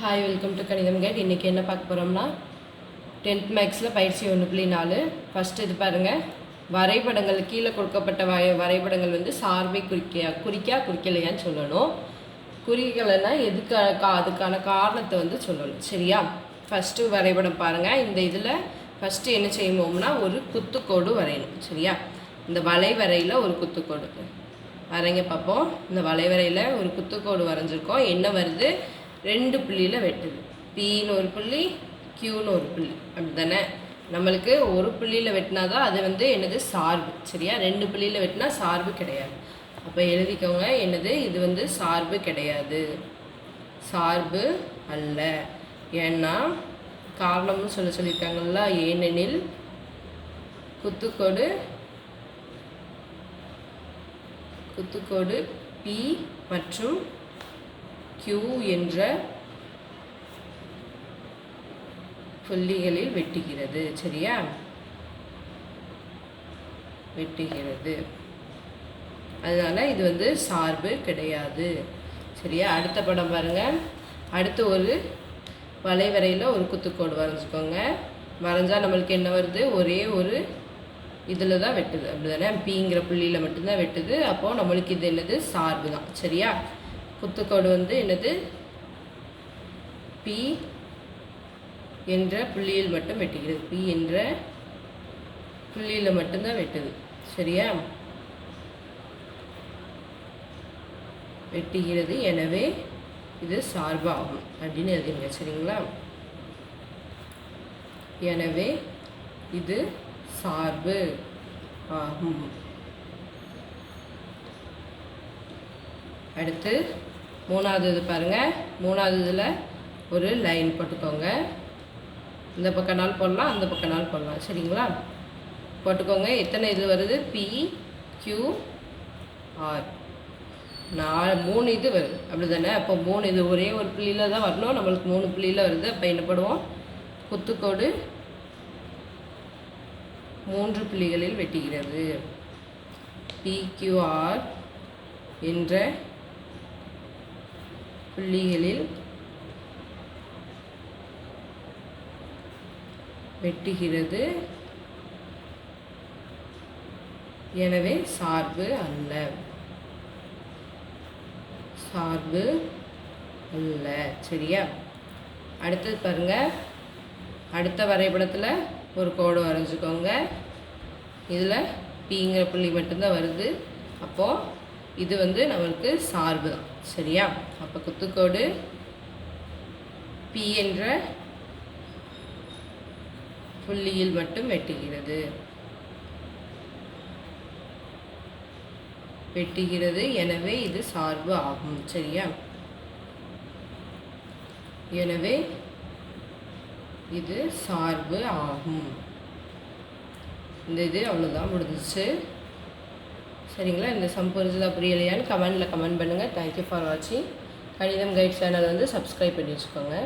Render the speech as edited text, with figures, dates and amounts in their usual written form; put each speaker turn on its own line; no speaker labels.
Hi, welcome to கணிதம் guide. இன்றைக்கி என்ன பார்க்க போகிறோம்னா 10th மேக்ஸில் பயிற்சி 1.4 ஃபஸ்ட்டு இது பாருங்கள். வரைபடங்கள் கீழே கொடுக்கப்பட்ட வரைபடங்கள் வந்து சார்பை குறிக்கலையான்னு சொல்லணும். குறிக்கலைன்னா அதுக்கான காரணத்தை வந்து சொல்லணும். சரியா? ஃபஸ்ட்டு வரைபடம் பாருங்கள். இந்த இதில் ஃபஸ்ட்டு என்ன செய்வோம்னா ஒரு குத்துக்கோடு வரையணும். சரியா? இந்த வளைவரையில் ஒரு குத்துக்கோடு வரைங்க பார்ப்போம். இந்த வளைவரையில் ஒரு குத்துக்கோடு வரைஞ்சிருக்கோம். என்ன வருது? 2 புள்ளியில் வெட்டுது. பின்னு ஒரு புள்ளி, கியூன்னு ஒரு புள்ளி. அப்படி தானே? நம்மளுக்கு ஒரு புள்ளியில் வெட்டினா தான் அது வந்து என்னது சார்பு. சரியா? 2 புள்ளியில் வெட்டினா சார்பு கிடையாது. அப்போ எழுதிக்கோங்க, என்னது இது வந்து சார்பு கிடையாது, சார்பு அல்ல. ஏன்னா காரணம்னு சொல்லியிருக்காங்கல்ல. ஏனெனில் குத்துக்கோடு பி மற்றும் Q என்ற புள்ளிகளில் வெட்டுகிறது. சரியா? வெட்டுகிறது. அதனால இது வந்து சார்பு கிடையாது. சரியா? அடுத்த படம் பாருங்க. அடுத்து ஒரு வளைவரையில் ஒரு குத்துக்கோடு வரைஞ்சிக்கோங்க. வரைஞ்சா நம்மளுக்கு என்ன வருது? ஒரே ஒரு இதில் தான் வெட்டுது. அப்படி தானே? பிங்கிற புள்ளியில் மட்டும்தான் வெட்டுது. அப்போது நம்மளுக்கு இது என்னது? சார்பு தான். சரியா? குத்துக்கோடு வந்து என்னது? பி என்ற புள்ளியில் மட்டும் வெட்டுகிறது. பி என்ற புள்ளியில் மட்டும்தான் வெட்டுது. சரியா? வெட்டுகிறது. எனவே இது சார்பு ஆகும் அப்படின்னு எழுதிங்க. சரிங்களா? எனவே இது சார்பு ஆகும். அடுத்து மூணாவது இது பாருங்கள். மூணாவது இதில் ஒரு லைன் போட்டுக்கோங்க. இந்த பக்கம்னாலும் போடலாம், அந்த பக்கம்னாலும் போடலாம். சரிங்களா? போட்டுக்கோங்க. எத்தனை இது வருது? B, Q, R. 3 இது வருது. அப்படி தானே? அப்போ 3 இது ஒரே ஒரு புள்ளியில் தான் வரணும். நம்மளுக்கு 3 புள்ளியில் வருது. அப்போ என்ன பண்ணுவோம்? குத்துக்கோடு 3 புள்ளிகளில் வெட்டுகிறது. PQR என்ற புள்ளிகளில் வெட்டுகிறது. எனவே சார்பு அல்ல. சார்பு அல்ல. சரியா? அடுத்தது பாருங்க. அடுத்த வரைபடத்தில் ஒரு கோடு வரைஞ்சிக்கோங்க. இதில் பிங்கிற புள்ளி மட்டும்தான் வருது. அப்போது இது வந்து நம்மளுக்கு சார்பு தான். சரியா? அப்போ குத்துக்கோடு பி என்ற புள்ளியில் மட்டும் வெட்டுகிறது. எனவே இது சார்பு ஆகும். சரியா? எனவே இது சார்பு ஆகும். இந்த இது அவ்வளோதான், முடிஞ்சிச்சு. சரிங்களா? இந்த சம் புரிஞ்சுதா புரியலையான்னு கமெண்ட் பண்ணுங்கள். தேங்க்யூ ஃபார் வாட்சிங். கணிதம் கைட் சேனல் வந்து சப்ஸ்கிரைப் பண்ணி வச்சுக்கோங்க.